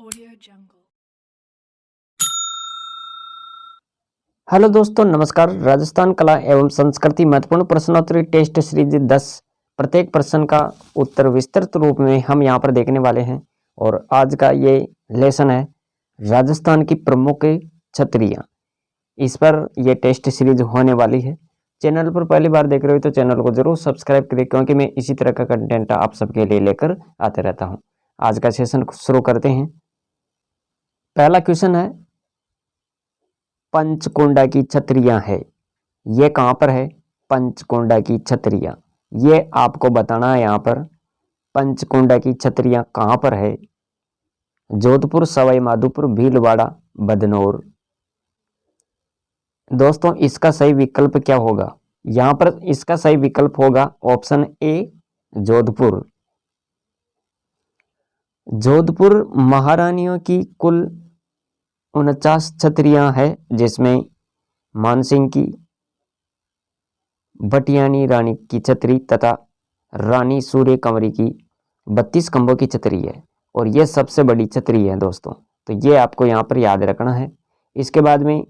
Audio Jungle. Hello दोस्तों, नमस्कार। राजस्थान कला एवं संस्कृति महत्वपूर्ण प्रश्नोत्तरी टेस्ट सीरीज 10 प्रत्येक प्रश्न का उत्तर विस्तृत रूप में हम यहाँ पर देखने वाले हैं। और आज का ये लेसन है राजस्थान की प्रमुख छतरियाँ। इस पर यह टेस्ट सीरीज होने वाली है। चैनल पर पहली बार देख रहे हो तो चैनल को जरूर सब्सक्राइब करें, क्योंकि मैं इसी तरह का कंटेंट आप सबके लिए लेकर आते रहता हूँ। आज का सेशन शुरू करते हैं। पहला क्वेश्चन है, पंचकुंडा की छतरियां है, ये कहाँ पर है? पंचकुंडा की छतरियां, ये आपको बताना है। यहाँ पर पंचकुंडा की छतरियां कहाँ पर है? जोधपुर, सवाई माधोपुर, भीलवाड़ा, बदनौर। दोस्तों, इसका सही विकल्प क्या होगा? यहाँ पर इसका सही विकल्प होगा ऑप्शन ए, जोधपुर। जोधपुर महारानियों की कुल 49 छतरियां है, जिसमें मानसिंह की, भटियानी रानी की छतरी तथा रानी सूर्य कंवरी की 32 खंभों की छतरी है, और यह सबसे बड़ी छतरी है दोस्तों। तो ये आपको यहाँ पर याद रखना है। इसके बाद में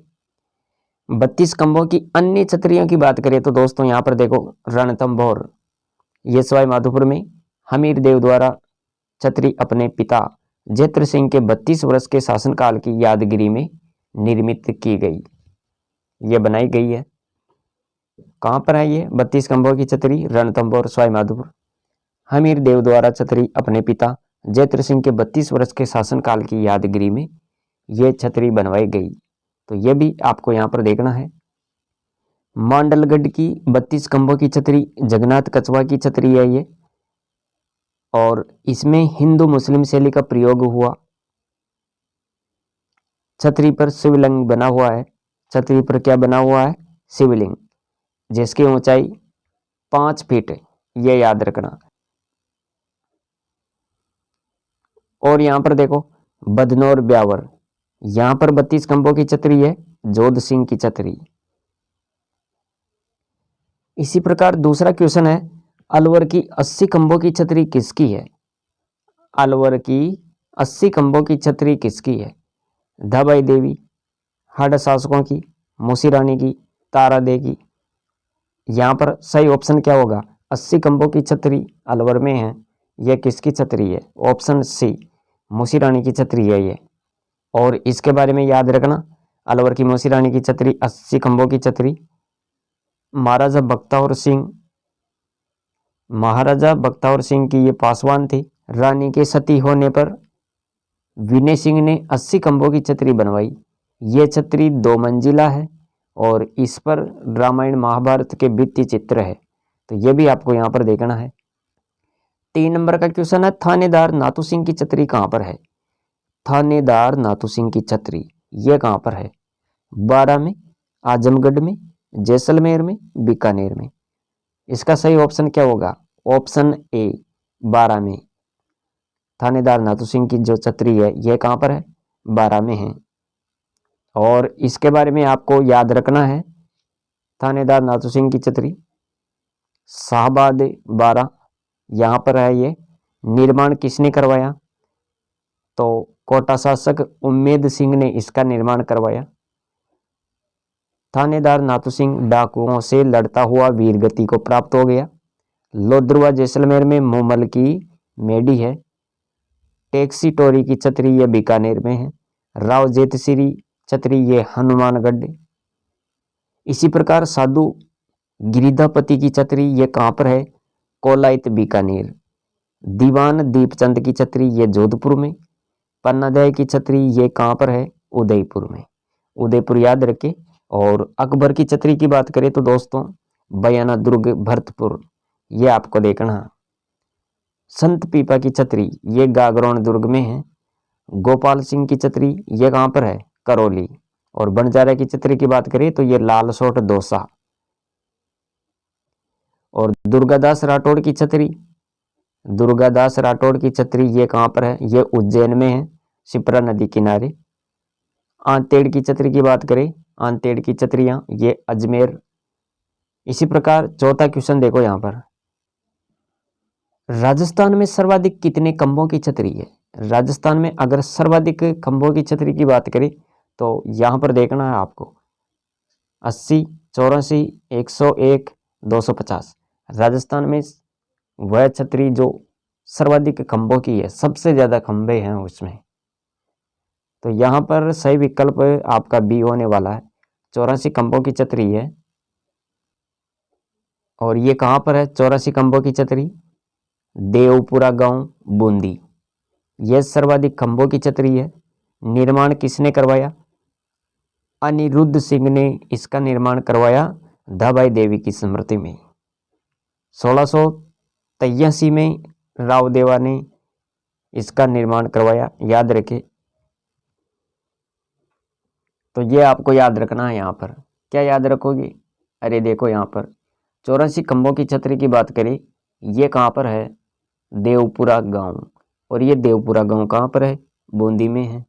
32 खंभों की अन्य छतरियों की बात करें तो दोस्तों यहाँ पर देखो, रणथंभौर, ये सवाई माधोपुर में हमीर देव द्वारा छतरी अपने पिता जैत्र सिंह के 32 वर्ष के शासनकाल की यादगिरी में निर्मित की गई, ये बनाई गई है। कहाँ पर है ये 32 खंभों की छतरी? रणथंभौर, सवाई माधोपुर। हमीर देव द्वारा छतरी अपने पिता जैत्र सिंह के 32 वर्ष के शासनकाल की यादगिरी में ये छतरी बनवाई गई, तो ये भी आपको यहाँ पर देखना है। मांडलगढ़ की 32 खंभों की छतरी जगन्नाथ कछवा की छतरी है ये, और इसमें हिंदू मुस्लिम शैली का प्रयोग हुआ। छतरी पर शिवलिंग बना हुआ है। छतरी पर क्या बना हुआ है? शिवलिंग, जिसकी ऊंचाई 5 फीट है, ये याद रखना। और यहाँ पर देखो, बदनौर ब्यावर, यहाँ पर 32 खंभों की छतरी है, जोध सिंह की छतरी। इसी प्रकार दूसरा क्वेश्चन है, अलवर की 80 खंभों की छतरी किसकी है? अलवर की 80 खंभों की छतरी किसकी है? धबाई देवी, हड शासकों की, मूसी रानी की, तारा दे की। यहाँ पर सही ऑप्शन क्या होगा? 80 खंभों की छतरी अलवर में है, यह किसकी छतरी है? ऑप्शन सी, मूसी रानी की छतरी है ये। और इसके बारे में याद रखना, अलवर की मूसी रानी की छतरी 80 खंभों की छतरी महाराजा बख्तावर सिंह की ये पासवान थी। रानी के सती होने पर विनय सिंह ने 80 खंभों की छतरी बनवाई। ये छतरी 2 मंजिला है, और इस पर रामायण महाभारत के भित्ति चित्र है, तो ये भी आपको यहाँ पर देखना है। 3 नंबर का क्वेश्चन है, थानेदार नाथू सिंह की छतरी कहाँ पर है? थानेदार नाथू सिंह की छतरी ये कहाँ पर है? बारा में, आजमगढ़ में, जैसलमेर में, बीकानेर में। इसका सही ऑप्शन क्या होगा? ऑप्शन ए, बारा में। थानेदार नाथू सिंह की जो छतरी है यह कहाँ पर है? बारा में है। और इसके बारे में आपको याद रखना है, थानेदार नाथू सिंह की छतरी शाहबाद बारा, यहाँ पर है। ये निर्माण किसने करवाया? तो कोटा शासक उम्मेद सिंह ने इसका निर्माण करवाया। थानेदार नाथू सिंह डाकुओं से लड़ता हुआ वीरगति को प्राप्त हो गया। लोद्रुआ जैसलमेर में मोमल की मेडी है। टैक्सी टोरी की छतरी ये बीकानेर में है। राव जेतसिरी छतरी ये हनुमानगढ़। इसी प्रकार साधु गिरिधापति की छतरी ये कहाँ पर है? कोलायत, बीकानेर। दीवान दीपचंद की छतरी ये जोधपुर में। पन्नादय की छतरी ये कहाँ पर है? उदयपुर में। उदयपुर याद रखे। और अकबर की छतरी की बात करें तो दोस्तों, बयाना दुर्ग, भरतपुर, ये आपको देखना है। संत पीपा की छतरी ये गागरोन दुर्ग में है। गोपाल सिंह की छतरी ये कहाँ पर है? करौली। और बंजारा की छतरी की बात करें तो ये लालसोट, दौसा। और दुर्गादास राठौड़ की छतरी ये कहाँ पर है? ये उज्जैन में है, शिप्रा नदी किनारे। आंतेड़ की छतरी की बात करें, आंतेड़ की छतरियां ये अजमेर। इसी प्रकार चौथा क्वेश्चन देखो, यहाँ पर राजस्थान में सर्वाधिक कितने खंभों की छतरी है? राजस्थान में अगर सर्वाधिक खंभों की छतरी की बात करें तो यहाँ पर देखना है आपको 80, 84, 101, 250। राजस्थान में वह छतरी जो सर्वाधिक खंभों की है, सबसे ज़्यादा खंभे हैं उसमें। तो यहाँ पर सही विकल्प आपका बी होने वाला है। 84 खंभों की छतरी है। और ये कहाँ पर है 84 खंभों की छतरी? देवपुरा गांव, बूंदी। यह सर्वाधिक खंभों की छतरी है। निर्माण किसने करवाया? अनिरुद्ध सिंह ने इसका निर्माण करवाया धाबाई देवी की स्मृति में। 1683 में रावदेवा ने इसका निर्माण करवाया, याद रखें। तो ये आपको याद रखना है। यहाँ पर क्या याद रखोगे? अरे देखो यहाँ पर 84 खंभों की छतरी की बात करें, ये कहाँ पर है? देवपुरा गांव। और ये देवपुरा गांव कहाँ पर है? बूंदी में है।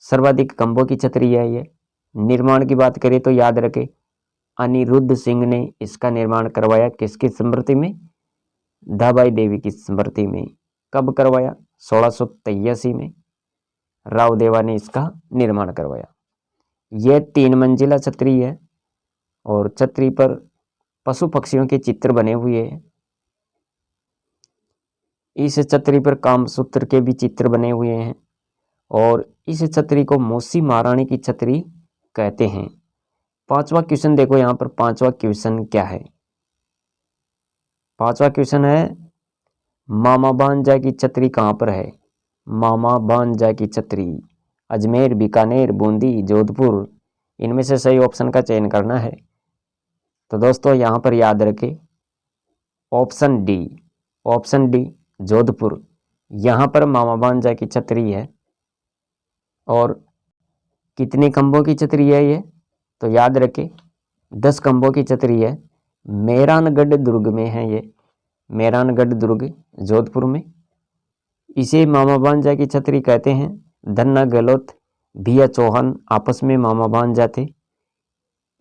सर्वाधिक खंभों की छतरी है ये। निर्माण की बात करें तो याद रखें, अनिरुद्ध सिंह ने इसका निर्माण करवाया किसकी स्मृति में? धाबाई देवी की स्मृति में। कब करवाया? 1683 में रावदेवा ने इसका निर्माण करवाया। यह 3 मंजिला छतरी है और छतरी पर पशु पक्षियों के चित्र बने हुए हैं। इस छतरी पर कामसूत्र के भी चित्र बने हुए हैं और इस छतरी को मौसी महारानी की छतरी कहते हैं। 5वां क्वेश्चन देखो यहाँ पर। 5वां क्वेश्चन क्या है? 5वां क्वेश्चन है, मामा भांजा की छतरी कहाँ पर है? मामा भांजा की छतरी अजमेर, बीकानेर, बूंदी, जोधपुर। इनमें से सही ऑप्शन का चयन करना है। तो दोस्तों यहाँ पर याद रखें option D, option D Jodhpur. यहाँ पर मामा भांजा की छतरी है। और कितने खंभों की छतरी है ये? तो याद रखें 10 खंभों की छतरी है। मेहरानगढ़ दुर्ग में है ये, मेहरानगढ़ दुर्ग जोधपुर में। इसे मामा भांजा की छतरी कहते हैं। धन्ना गहलोत, भिया चौहान आपस में मामा भांजा थे।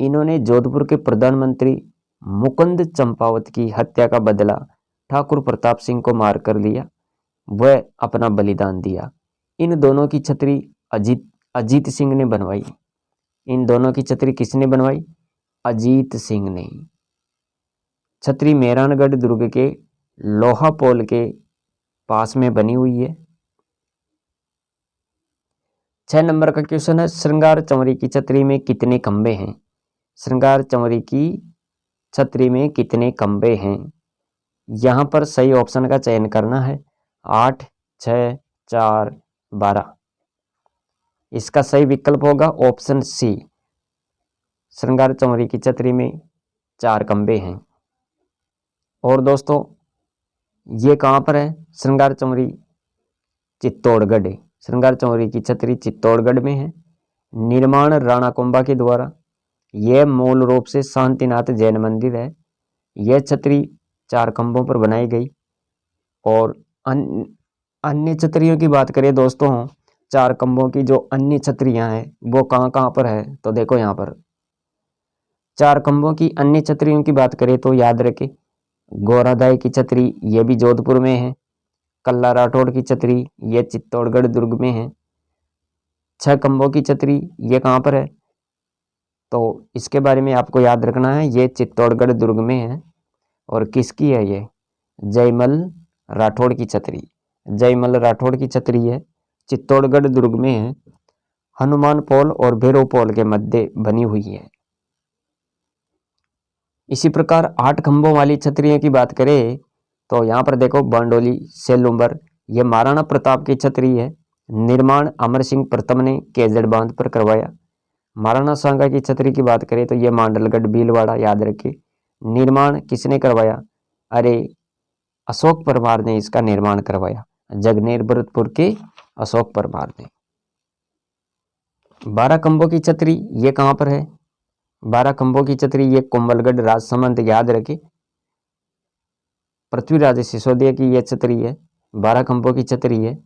इन्होंने जोधपुर के प्रधानमंत्री मुकुंद चंपावत की हत्या का बदला ठाकुर प्रताप सिंह को मार कर लिया। वह अपना बलिदान दिया। इन दोनों की छतरी अजीत सिंह ने बनवाई। इन दोनों की छतरी किसने बनवाई? अजीत सिंह ने। छतरी मेहरानगढ़ दुर्ग के लोहा पोल के पास में बनी हुई है। 6 नंबर का क्वेश्चन है, श्रृंगार चंवरी की छतरी में कितने खंबे हैं? श्रृंगार चंवरी की छतरी में कितने खंबे हैं? यहाँ पर सही ऑप्शन का चयन करना है। 8, 6, 4, 12। इसका सही विकल्प होगा ऑप्शन सी। श्रृंगार चंवरी की छतरी में 4 खंबे हैं। और दोस्तों ये कहाँ पर है? श्रृंगार चंवरी चित्तौड़गढ़। श्रृंगार चंवरी की छतरी चित्तौड़गढ़ में है। निर्माण राणा कुंभा के द्वारा। यह मूल रूप से शांतिनाथ जैन मंदिर है। यह छतरी 4 खंभों पर बनाई गई। और अन्य छतरियों की बात करें दोस्तों, 4 खंभों की जो अन्य छतरियां हैं वो कहाँ कहाँ पर है? तो देखो यहाँ पर 4 खंभों की अन्य छतरियों की बात करें तो याद रखें गोरादाई की छतरी, ये भी जोधपुर में है। कल्ला राठौड़ की छतरी, ये चित्तौड़गढ़ दुर्ग में है। 6 खंभों की छतरी ये कहाँ पर है? तो इसके बारे में आपको याद रखना है, ये चित्तौड़गढ़ दुर्ग में है। और किसकी है ये? जयमल राठौड़ की छतरी। जयमल राठौड़ की छतरी है, चित्तौड़गढ़ दुर्ग में है। हनुमान पोल और भैरव पोल के मध्य बनी हुई है। इसी प्रकार 8 खंभों वाली छतरियों की बात करें तो यहाँ पर देखो बांडोली सेलुम्बर, ये महाराणा प्रताप की छतरी है। निर्माण अमर सिंह प्रथम ने केजड़ बांध पर करवाया। महाराणा सांगा की छतरी की बात करें तो ये मांडलगढ़ भीलवाड़ा, याद रखिए। निर्माण किसने करवाया? अरे अशोक परमार ने इसका निर्माण करवाया। जगनेर भरतपुर के अशोक परमार ने। 12 खंभों की छतरी ये कहाँ पर है? 12 खंभों की छतरी ये कुंभलगढ़ राजसमंद, याद रखिए। पृथ्वीराज सिसोदिया की यह छतरी है। 12 खंभों की छतरी है।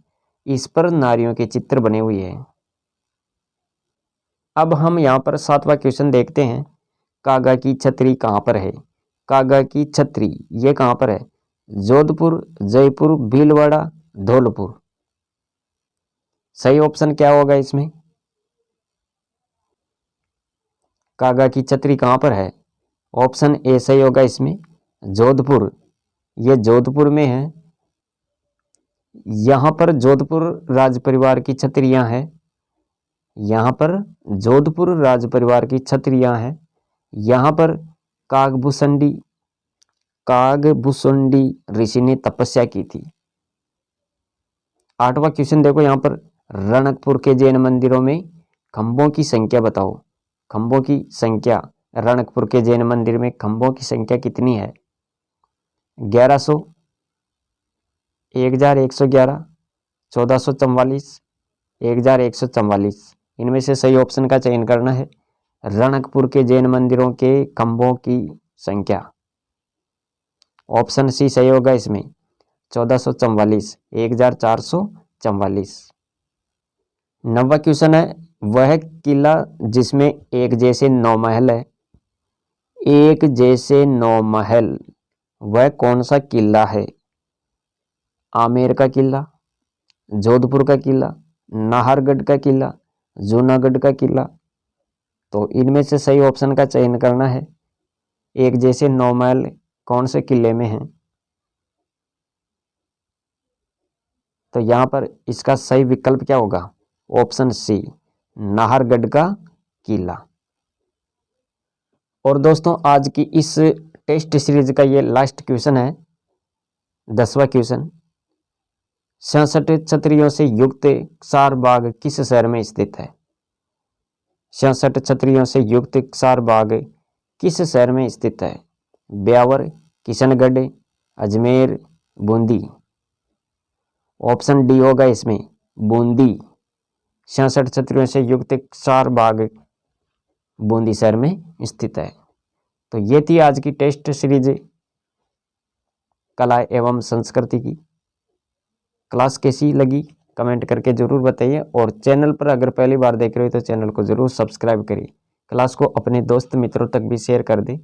इस पर नारियों के चित्र बने हुए हैं। अब हम यहाँ पर 7वां क्वेश्चन देखते हैं, कागा की छतरी कहाँ पर है? कागा की छतरी ये कहाँ पर है? जोधपुर, जयपुर, भीलवाड़ा, धौलपुर। सही ऑप्शन क्या होगा इसमें? कागा की छतरी कहाँ पर है? ऑप्शन ए सही होगा इसमें, जोधपुर। ये जोधपुर में है। यहाँ पर जोधपुर राज परिवार की छतरियां हैं। यहाँ पर जोधपुर राज परिवार की छतरियां हैं। यहाँ पर कागभूषुंडी ऋषि ने तपस्या की थी। 8वां क्वेश्चन देखो यहाँ पर, रणकपुर के जैन मंदिरों में खंभों की संख्या बताओ। खंभों की संख्या, रणकपुर के जैन मंदिर में खंभों की संख्या कितनी है? 1100, 1111, 1444, 1144। इनमें से सही ऑप्शन का चयन करना है। रणकपुर के जैन मंदिरों के खंभों की संख्या, ऑप्शन सी सही होगा इसमें, 1444, 1444। 9वां क्वेश्चन है, वह किला जिसमें एक जैसे 9 महल है, एक जैसे 9 महल, वह कौन सा किला है? आमेर का किला, जोधपुर का किला, नाहरगढ़ का किला, जूनागढ़ का किला। तो इनमें से सही ऑप्शन का चयन करना है। एक जैसे 9 महल कौन से किले में है? तो यहाँ पर इसका सही विकल्प क्या होगा? ऑप्शन सी, नाहरगढ़ का किला। और दोस्तों आज की इस टेस्ट सीरीज का ये लास्ट क्वेश्चन है, 10वां क्वेश्चन। 66 छतरियों से युक्त क्षार बाग किस शहर में स्थित है? 66 छतरियों से युक्त क्षार बाग किस शहर में स्थित है? ब्यावर, किशनगढ़, अजमेर, बूंदी। ऑप्शन डी होगा इसमें, बूंदी। 66 छतरियों से युक्त क्षार बाग बूंदी शहर में स्थित है। तो ये थी आज की टेस्ट सीरीज कला एवं संस्कृति की। क्लास कैसी लगी कमेंट करके जरूर बताइए, और चैनल पर अगर पहली बार देख रहे हो तो चैनल को जरूर सब्सक्राइब करिए। क्लास को अपने दोस्त मित्रों तक भी शेयर कर दें।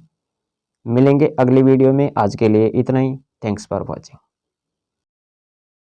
मिलेंगे अगली वीडियो में, आज के लिए इतना ही। Thanks for watching.